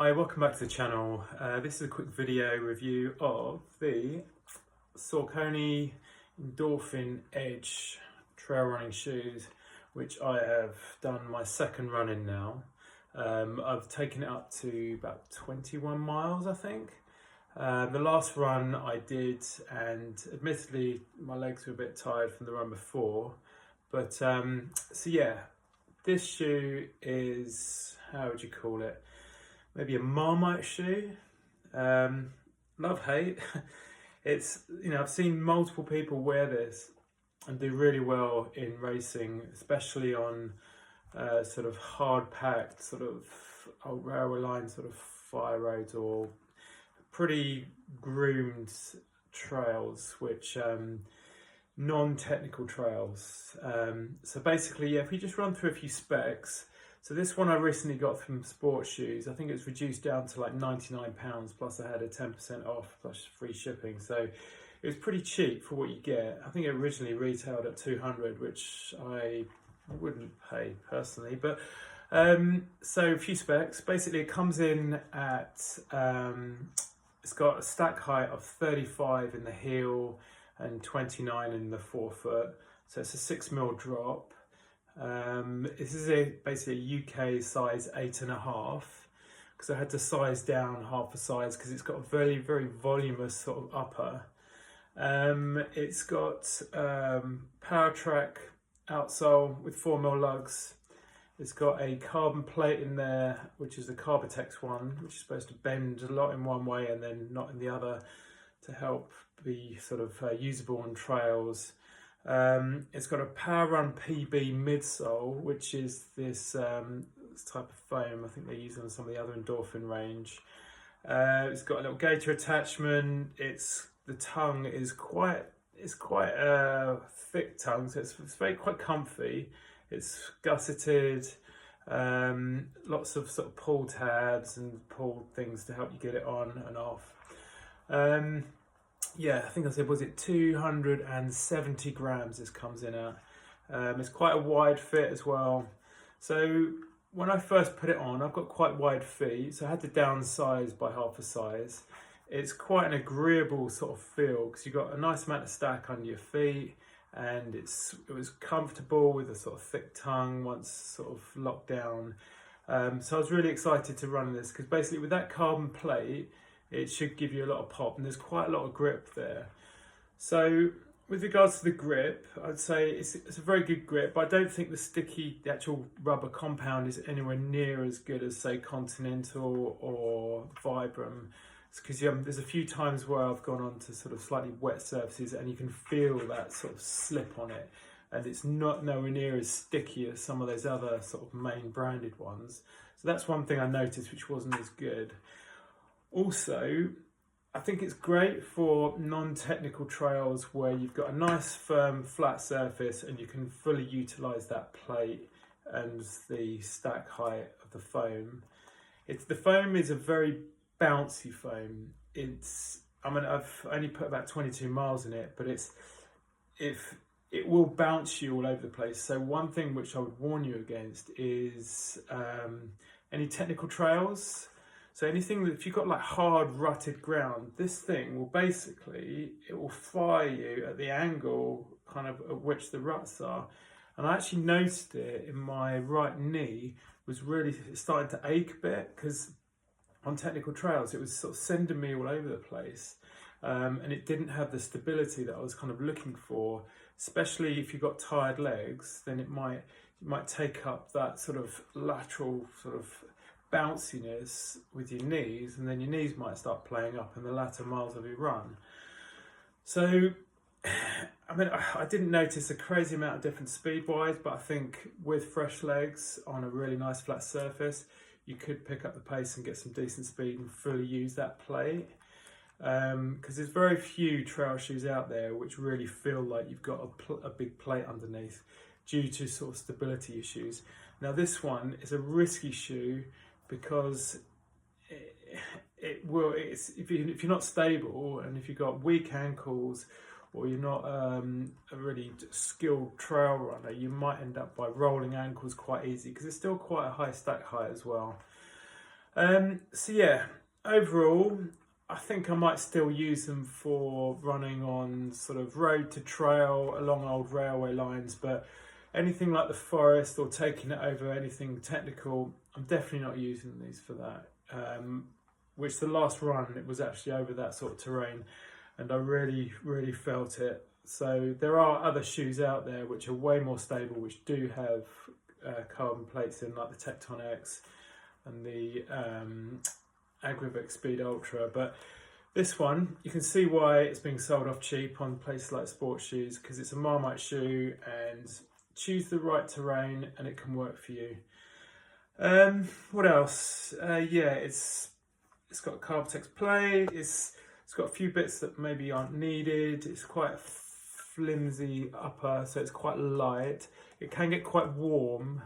Hi, welcome back to the channel. This is a quick video review of the Saucony Endorphin Edge trail running shoes, which I have done my second run in now. I've taken it up to about 21 miles, I think. The last run I did, and admittedly my legs were a bit tired from the run before, but so yeah, this shoe is, how would you call it? Maybe a Marmite shoe. Love hate. It's, I've seen multiple people wear this and do really well in racing, especially on sort of hard packed, sort of old railway line, sort of fire roads or pretty groomed trails, which non-technical trails. So basically, yeah, if we just run through a few specs. So this one I recently got from Sports Shoes. I think it's reduced down to like £99, plus I had a 10% off plus free shipping. So it was pretty cheap for what you get. I think it originally retailed at 200, which I wouldn't pay personally. But so a few specs. Basically, it comes in at it's got a stack height of 35 in the heel and 29 in the forefoot. So it's a 6mm drop. This is basically a UK size 8.5, because I had to size down half a size because it's got a very, very voluminous sort of upper. It's got Power Track outsole with 4mm lugs. It's got a carbon plate in there, which is the Carbotex one, which is supposed to bend a lot in one way and then not in the other, to help be sort of usable on trails. It's got a Power Run PB midsole, which is this type of foam I think they use on some of the other Endorphin range. It's got a little gaiter attachment. The tongue is quite a thick tongue, so it's quite comfy. It's gusseted, lots of sort of pull tabs and pull things to help you get it on and off. Yeah, I think I said, was it 270 grams this comes in at. It's quite a wide fit as well. So when I first put it on, I've got quite wide feet, so I had to downsize by half a size. It's quite an agreeable sort of feel because you've got a nice amount of stack under your feet, and it was comfortable with a sort of thick tongue once sort of locked down. So I was really excited to run this because basically with that carbon plate, it should give you a lot of pop, and there's quite a lot of grip there. So with regards to the grip, I'd say it's a very good grip, but I don't think the actual rubber compound is anywhere near as good as, say, Continental or Vibram. It's because there's a few times where I've gone on to sort of slightly wet surfaces and you can feel that sort of slip on it, and it's nowhere near as sticky as some of those other sort of main branded ones. So that's one thing I noticed which wasn't as good. Also, I think it's great for non-technical trails where you've got a nice firm flat surface and you can fully utilise that plate and the stack height of the foam. The foam is a very bouncy foam. I've only put about 22 miles in it, but it will bounce you all over the place. So one thing which I would warn you against is any technical trails. So anything that, if you've got like hard rutted ground, this thing will it will fire you at the angle kind of at which the ruts are. And I actually noticed it in my right knee was really starting to ache a bit, because on technical trails it was sort of sending me all over the place, and it didn't have the stability that I was kind of looking for. Especially if you've got tired legs, then it might take up that sort of lateral sort of bounciness with your knees, and then your knees might start playing up in the latter miles of your run. So I didn't notice a crazy amount of difference speed wise, but I think with fresh legs on a really nice flat surface, you could pick up the pace and get some decent speed and fully use that plate. Because there's very few trail shoes out there which really feel like you've got a big plate underneath due to sort of stability issues. Now this one is a risky shoe because if you're not stable, and if you've got weak ankles, or you're not a really skilled trail runner, you might end up by rolling ankles quite easy, because it's still quite a high stack height as well. So yeah, overall, I think I might still use them for running on sort of road to trail along old railway lines, but anything like the forest or taking it over anything technical, I'm definitely not using these for that. Which the last run, it was actually over that sort of terrain, and I really, really felt it. So there are other shoes out there which are way more stable, which do have carbon plates in, like the Tecton X and the Agrivic Speed Ultra, but this one, you can see why it's being sold off cheap on places like Sports Shoes, because it's a Marmite shoe and choose the right terrain and it can work for you. What else? Yeah, it's got Carbotex plate. It's got a few bits that maybe aren't needed. It's quite a flimsy upper, so it's quite light. It can get quite warm,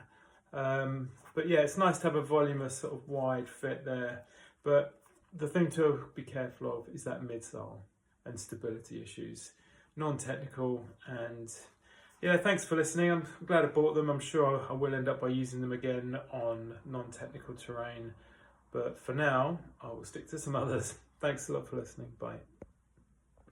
but yeah, it's nice to have a voluminous sort of wide fit there. But the thing to be careful of is that midsole and stability issues. Non-technical, and yeah, thanks for listening. I'm glad I bought them. I'm sure I will end up by using them again on non-technical terrain. But for now, I will stick to some others. Thanks a lot for listening. Bye.